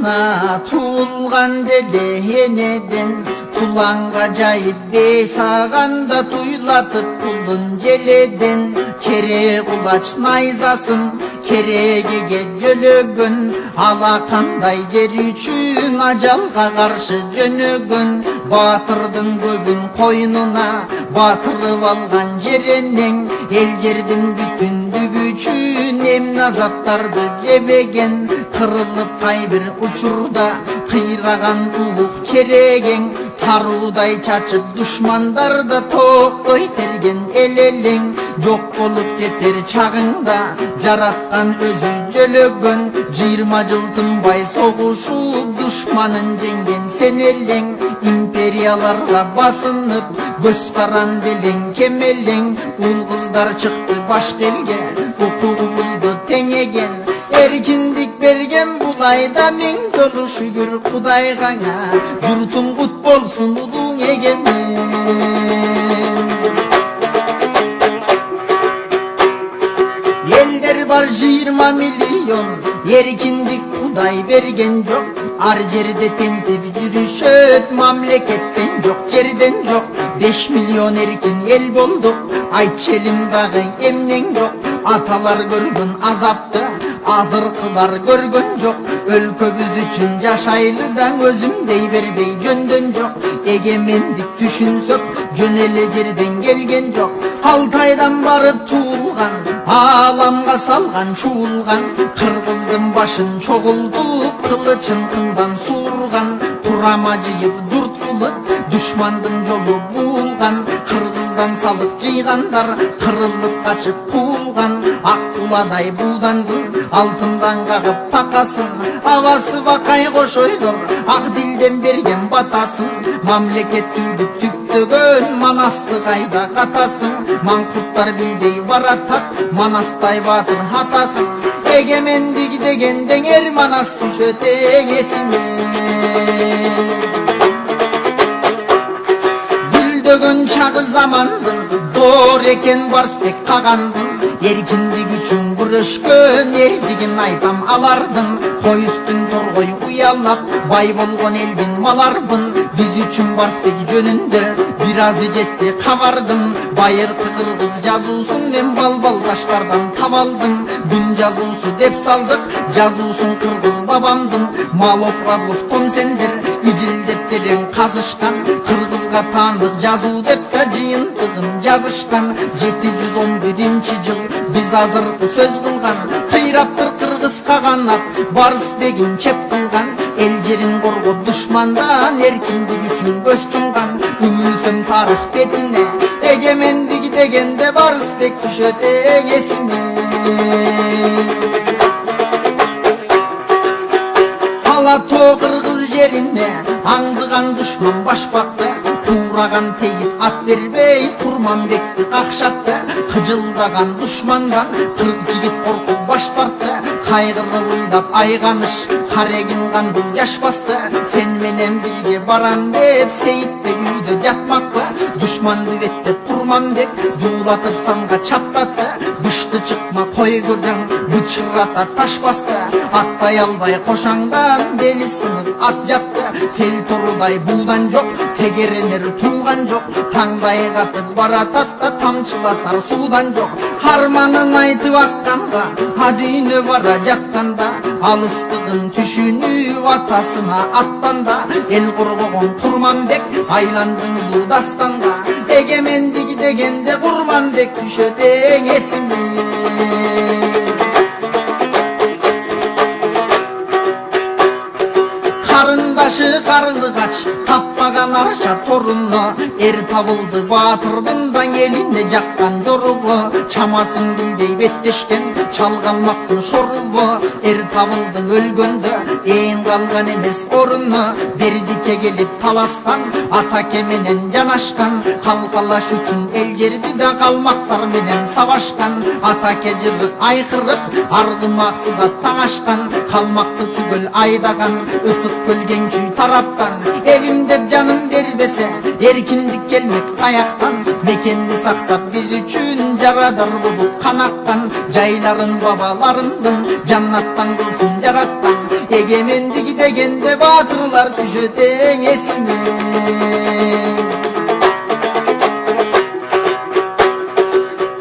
Ана туылған деле енеден Туланға жайып бейсағанда туйлатып құлын желеден Кере құлач найзасын керегеге жөлөгөн Алақандай жер үчүн ажалға қаршы жөнөгөн Батырдың көбін қойнуна батырып алған жеренең Ел жердің бүтүндүгү үчүн эмне азаптарды жебеген Кырылып кайбир учурда кыйраган улук керегең Тарудай чачып душмандарда токтой терген элелең Жок болуп кетер чагыңда жараткан өзү жөлөгөн 20 жыл тынбай согушуп душманын жеңген сен элең Империяларга басынып көз каран делең кемелең Ул кыздар чыкты баш келге укугубузду теңеген Эркиндик берген бул айда миң жолу шүгүр Кудайга журтуң кут болсун улуң эгемен Елдер бар 20 миллион Эркиндик Кудай берген жок Ар жерде тентип жүрүшөт мамлекеттен жок жерден жок 5 миллион эркин эл болдук Айтчы элим дагы эмнең жок Аталар көргөн азапты азыркылар көргөн жок Өлкөбүз үчүн жашайлы да өзүмдей бербей жөндөн жок Эгемендик түшүнсөк жөн эле жерден келген жок Алтайдан барып туулган ааламга салган чуулган Кыргыздын башын чогултуп кылычын кындан суурган Курама жыйып журт кылып душмандын жолу буулган Кыргыздан салык жыйгандар кырылып качып куулган Ак куладай буудандын алтындан кагып такасын Абасы бакай кошойлор ак дилден берген батасын Мамлекеттүүлүк түктөгөн манасты кайда катасын Маңкурттар билбей баратат манастай баатыр атасын Эгемендик дегенден эр манас түшөт эңесине Гүлдөгөн чагы замандын доор экен Барсбек Кагандын Эркиндик үчүн күрөшкөн эрдигин айтам алардын Кой үстүн торгой уялап бай болгон элдин маларбын Биз үчүн Барсбек жөнүндө бир азы жетти кабардым Байыркы кыргыз жазуусун мен балбалдаштардан табалдым Күн жазуусу деп салдык жазуусун кыргыз бабамдын Малов, Радлов, Томсендер изилдеп терең казышкан Кыргызга таандык жазуу деп да жыйынтыгын жазышкан 711 жыл биз азыркы сөз кылган Кыйраптыр кыргыз каганат Барсбегин чеп кылган Эл жерин коргоп душмандан эркиндик үчүн көз жумган Үңүлсөм тарых бетине эгемендик дегенде Барсбек түшөт эңесине Ала тоо кыргыз жерине аңдыган душман башпакты Туураган тейит ат бербей Курманбекти какшатты Кыжылдаган душмандан 40 жигит коркуп баш тартты Кайгырып ыйлап айганыш Карегин кандыл жаш басты Сен менен бирге барам деп Сейитбек үйдө жатмакпы Душманды беттеп Курманбек дуулатып санга чаптатты Бышты чыкма кой көргөн бычырата таш басты Аттай албай кошаңдан бели сынып ат жатты Тел торудай буудан жок тегеренер тууган жок Таңдай катып баратат да тамчылатар суудан жок Арманын айтып акканга адүйнө бара жатканда Алыстыгын түшүнүп атасына аттанда Эл коргогон Курманбек айландың улуу дастанда Эгемендик дегенде Курманбек түшөт эңесине Карындашы карылыгач таппаган арша торуну Эр табылды баатырдын да элине жаккан жоругу Чамасын билбей беттешкен чалгалмактын шорубу Эр табылдың өлгөндө ээн калган эмес оруну Бердикке келип таластан атаке менен жанашкан Калкалаш үчүн эл жерди да калмактар менен сабашкан Атаке жыргып айкырып аргымаксыз аттан ашкан Калмакты түгөл айдаган ысык көлген күй тараптан Элим деп жаным бербесе эркиндик келмек каяктан Мекенди сактап биз үчүн жарадар болуп канаккан Жайларын бабаларымдын жаннаттан кылсын жараткан Egemendigi degende batırlar düşöten esime.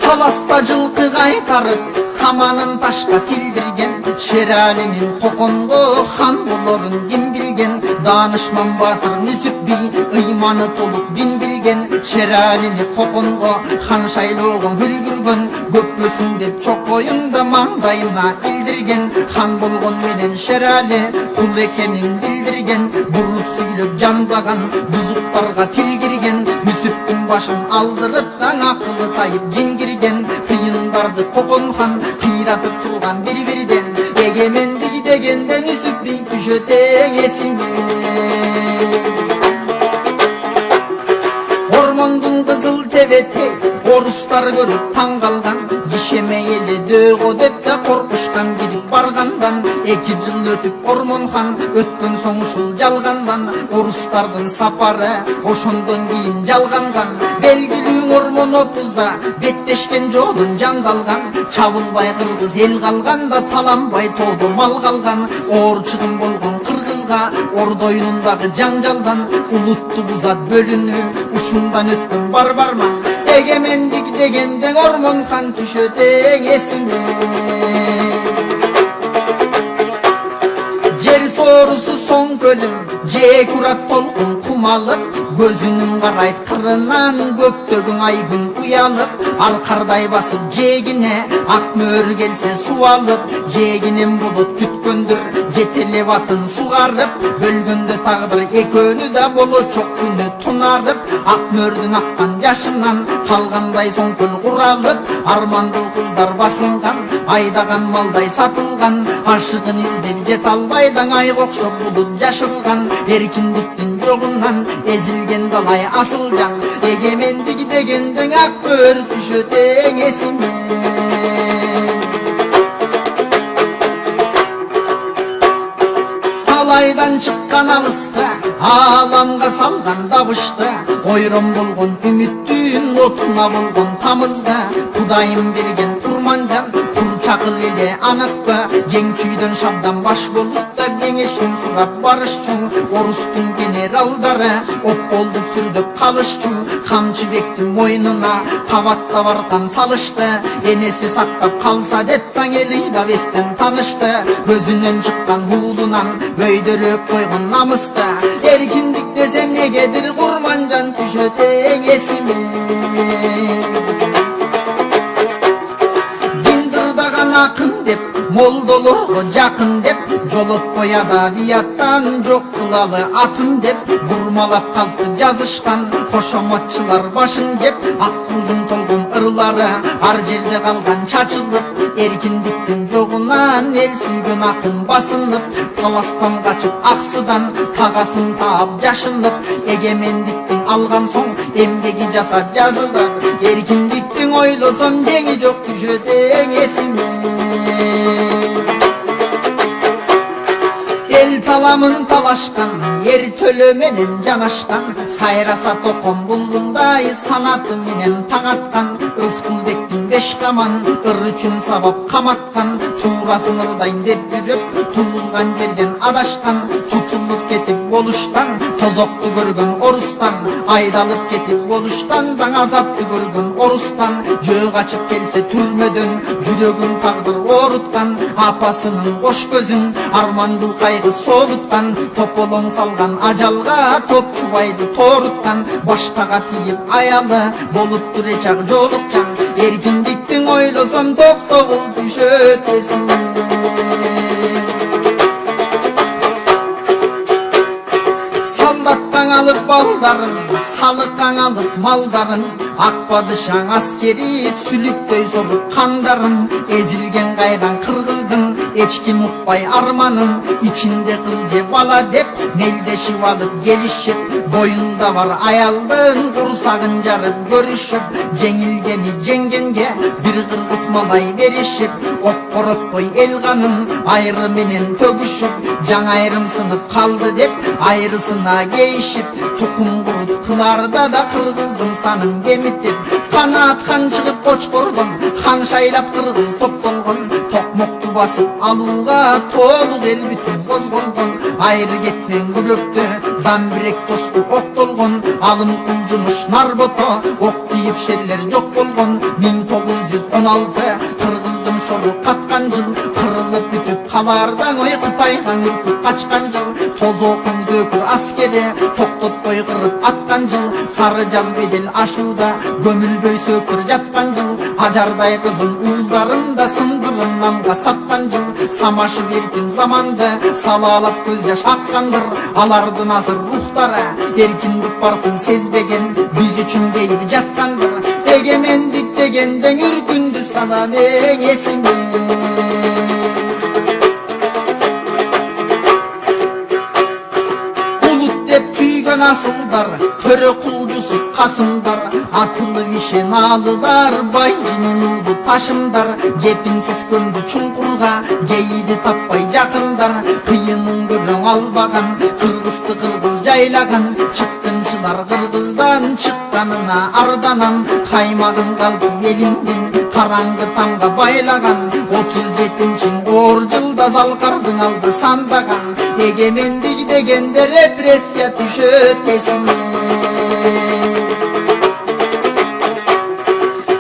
Talasta жылқы qaytarıp kamanın taşka tildirgen, Şerali'nin kokondu han bolorun kim bilgen. Danışman batır Nüsüp Bey ıymanı tolup bin bilgen. Şerali'ni kokondu han şayloğun hülgürgön, Gökbösün dep çok oyunda mangdayına ildirgen. Han bolgon menen Şerali kul ekenin bildirgen. Burup süylöp candagan buzuklarga til girgen. Nüsüp'tün başın aldırıptan akıllı tayıp cin girgen. Kıyındardı kokon han kıyratıp turgan biri-biriden. Egemendigi degende Nüsüp Bey düşöten esime. Ormondun kızıl tebeti orustar görüp taң kalgan, Gişemeyeli döğü dep de korkuşkan gidip bargandan. 2 yıl ötüp Ormonhan ötkön soň uşul jalgandan. Orustardın saparı oşondon keyin jalgandan. Belgilүүң Ormon opuza betteşken jodun jandalgan. Çabılbay kırgız el kalganda talanbay toğdu mal kalgan. Oorçıgın bolgon kırgızga ordoyunundagı janjaldan. Uluttu buzat bölünü uşundan ötkön barbarman. Egemendik degende Ormonhan düşöten esime. Jer sorusu soň kölüm je kurat tolkun kumalıp. Gözünün karayt kırınan göktөгün aygın uyalıp. Arkarday basıp jegine ak mör gelse su alıp. Jeginin bulut kütköndür jetele batın sugarıp. Bölgöndö tagdyr ekönü da bolo çok günü tunarıp. Ak mördün akkan yaşından kalganday soň köl kuralıp. Armandıl kızlar basılgan aydagan malday satılgan. Aşıgın izdep jet albaydan ayga okşop bulut yaşılgan. Erkindiktin jogundan ezilgen dalay asılcan. Egemendigi degenden ak mör düşöten esime. Talaydan çıkkan alıska alamga salgan dabışta. Oyron bolgon ümittün otuna bolgon tamızga. Kudayım bergen kurmanjan kurçakıl ele anıkpa. Geňçüýdön şabdan baş bolup da geňeşin surap barışçu. Orustun generaldары op boldu sürdüp kalışçu. Kamçı bektin moynuna kavatla barkan salıştı. Enesi saktap kalsa dep taң eli besten tanıştı. Gözünden çıkkan huğdunan böydörök koygun namısta. Erkindik desen negedir kurmanjan düşöten esime. Dindırdagan akın dep moldolorgo jakın dep. Jolotpoya da biattan jok kılalı atın dep. Burmalap kalktı жазышкан koşomatçılar başın gep. Akkuzun tolgun ırları ar jerde kalgan çaçılıp. Erkindiktin jogundan el süygün akın basınıp. Talastan kaçıp aksıdan tagasın taap jaşınıp. Egemendiktin algan soň emgegi jata жазылып. Erkindiktin oylosom jeňi jok düşöten esime. El talamın talaşkan, yer tölö menen janaşkan. Sayrasa tokon bulbulday sanatı menen taң atkan. Rızkılbektin beş kaman ır üçün sabap kamatkan. Tuğraсын ırdayn dep жүрüp tuğulgan жерден adaşkan. Tutulup ketip boluştan tozoktu görgön orustan. Aydalıp ketip boluştan daң azapты görgön orustan. Jö kaçıp gelse türmödön jürögün tagdyr orutkan. Apasının koş gözün armandıl kaygı soğutkan. Topolon salgan ajalga top çubaydı torutkan. Baştaga tiyip ayalı bolup duracak jolukcan. Erkindiktin oylosam toktogul düşöt esime. Saldattan alıp baldarın, salıktan alıp maldarın. Ak padışaң askeri sülüktöy sorup kandarın. Ezilgen kaydan kırgızdın echkim ukpay armanın. İçinde kız je bala dep мелдешип алып келишип, boyunda var ayaldın kursağın jarıp görüşüp, жеңилгени жеңгенге bir kırgız malay verişip, ok korotpoy el kanın ayrı menen tөгүшүп, жаңа айрым сынып kaldı dep ayrısına geyişip, tukum kurut kılarda da kırgızdın sanın gemitip, kanatkan çıkıp koçkordan han şaylap kırgız toптолгон, tokmoktu basıp aluğa толук el bütün kозголгон, ayrı кетмен күлөктө замбирек тоску октолгон, алым кулжумуш нарбото ок тийип шерлер жок болгон, 1916 кыргыздын шору каткан жыл, кырылып бүтүп калардан ой Кытайга үркүп качкан жыл, тозокун зөкүр аскери токтотпой кырып аткан жыл, сары жаз бедел ашууда көмүлбөй сөкүр жаткан жыл, ажардай кызым уулдарында сындырын намга саткан жыл, самашып эркин заманды салаалап көз жаш аккандыр, алардын азыр рухтары эркиндик баркын сезбеген, биз үчүн кейип жаткандыр, эгемендик дегенден үркүндү салам эсиме. Nasılдар, törö kulcusu kasımdar, atılı vişen alılar, baycinin uldu taşımdar, gepinsiz kömdü çunkurga, geyidi tappay jakındar, kıyının göröň albagan, kırgızdı kırgız jaylagan, çıkkınçılar kırgızdan çıkkanına ardanam, kaymagın kaldı elinden, karangı tanga baylagan, 37-nji or жылда залкардың алды сандаgan, эгемендик дегенде репрессия түшөт эсиме.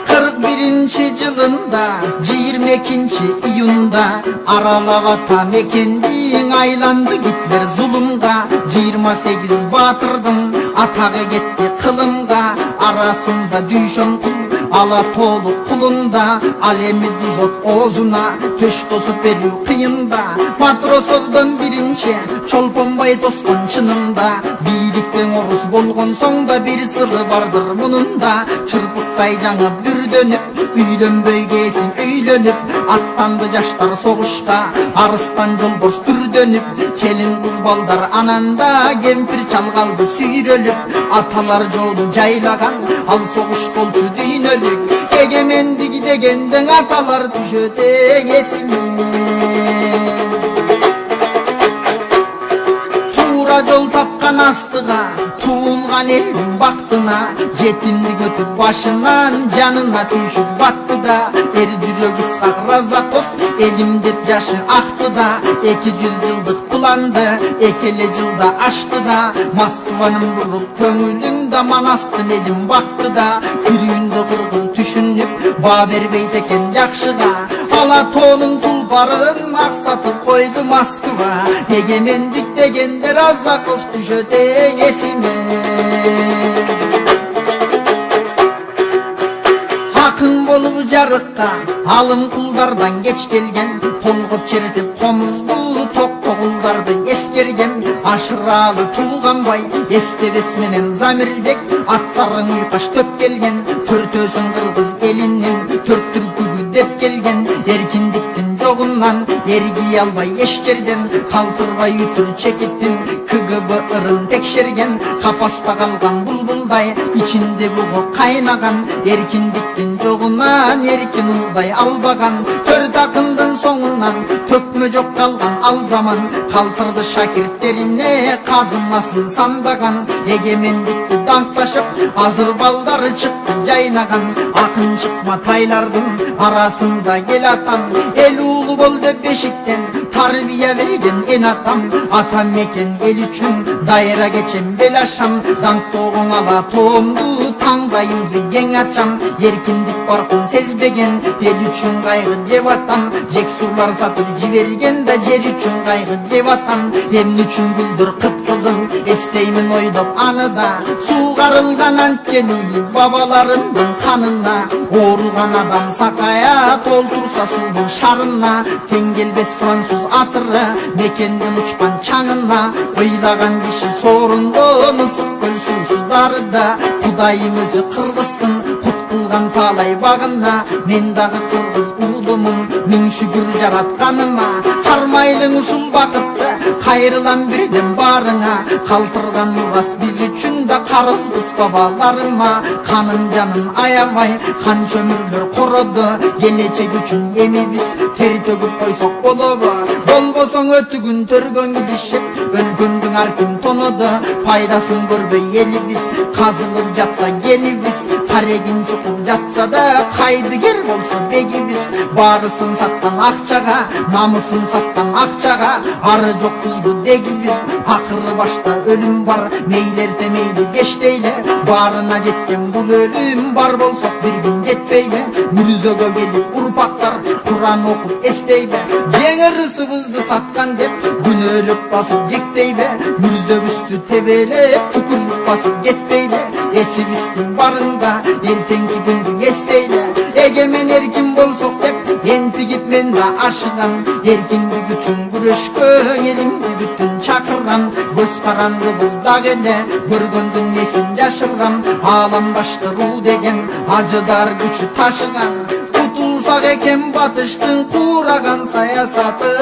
41-нчи жылында 22 июнда аралап ата мекендиң айланды Гитлер зулумга, 28 батырдың атагы кетти кылымга, арасында дүйшөн кул ала толук кулунда, ал эми дузот оозуна төш тосуп берүү кыйында, Матросовдон биринчи чолпонбай тоскон чынында, бийликпен орус болгон соң да бир сыры бардыр мунунда, чырпыктай жаңы бүрдөнүп, үйлөнбөй кесиң өйлөнүп, аттанды жаштар согушка, арыстан жолборс түрдөнүп, келин кыз балдар ананда, кемпир чал калды сүйрөлүп, аталар жолу жайлаган, ал согуш болчу дүйнөлүк, эгемендик дегенден аталар түшөт эсиме. Туура жол тапкан астыга, туулган элдин бактына, жетимдик өтүп башынан жанына түйшүп батты да, эр жүрөк Исхак Разаков элим деп жашы акты да, 200 жылдык планды экеле жылда ашты да, Москванын буруп көңүлүн да манастын элим бакты да, күрүүндө кыргыз түшүнүп баа бербейт экен жакшыга, ала тоонун тулпарын аксатып койду Москва, эгемендик дегенде Разаков түшөт эсиме. Акын болуп жарыкка алым кулдардан кеч келген, толгоп чертип комузду токтогулдарды эскерген, ашыралы тууганбай эстебес менен Замирбек, аттарын уйкаш төп келген, төртөөсүн кыргыз элинин төрт түркүгү деп келген, эркиндиктин жогунан эргий албай эч жерден, калтырбай үтүр чекиттин КГБ ырын текшерген, капаста калган булбулдай ичинде бугу кайнаган, эркиндиктин жогунан эркин уулдай албаган, төрт акындын соңунан төкмө жок калган ал заман, калтырды шакирттерине казынасын сандаган, эгемендикти даңкташып азыр балдары чыкты жайнаган, акын чыкма тайлардын арасында кел атам, эл уулу бол деп бешиктен тарбия берген эн атам, атам экен эл үчүн дайра кечем бел ашам, даңктоогуң ала тоомду таңдайымды кең ачам, эркиндик баркын сезбеген эл үчүн кайгы жеп атам, жек сурлар сатып жиберген да жер үчүн кайгы жеп атам, эмне үчүн гүлдөр кыпкызыл эстеймин ойдоп аны да, суугарылган анткени бабаларымдын канына, ооруган адам сакая толтурса суудун шарына, тең келбес француз атыры мекенден учкан чаңына, ыйлаган киши соорунгон ысык көл суусударда, Кудайым өзү кыргыздын кут кылган таалай багына, мен дагы кыргыз уулумун, миң шүгүр жаратканыма, кармайлың ушул бакытты Kayırılan birden barına, kaldırgan uras biz üçün de karızbız babalarıma. Kanın canın ayavay, kan çömürler kurudu. Gelecek üçün emi biz teri töküp koysak bolubu. Bolboson ötügün törgön gidişip, ölgündün arkim tonudu. Paydasın görbey eli biz, kazılıp yatsa geni biz. Karegin çukur yatsa da kaydı ger bolsa begi biz. Barısın sattan akçaga, namısın sattan akçaga. Arı çok kuzgu degi biz, akırı başta ölüm var. Meylerde meyli geç deyle, barına jetken bu ölüm var bolsak bir gün jetbeybe. Mürzöge gelip urpaklar Kur'an okup esteybe. Cenir sıvızdı satkan dep gün ölüp basıp jekteybe. Mürzög üstü tevelep tükürüp basıp getbeybe. Esibistin barında ertenki gündün esteyle. Egemen erkin bolsok dep enti gitmen da aşıgan. Erkindi güçün güreşkön elimdi bütün çakıran. Göz karandı bızda gele görgöndün nesin yaşırgan. Ağlamdaştı rul degen acıdar güçü taşıgan. Tutulsak eken batıştın kuragan sayasatı.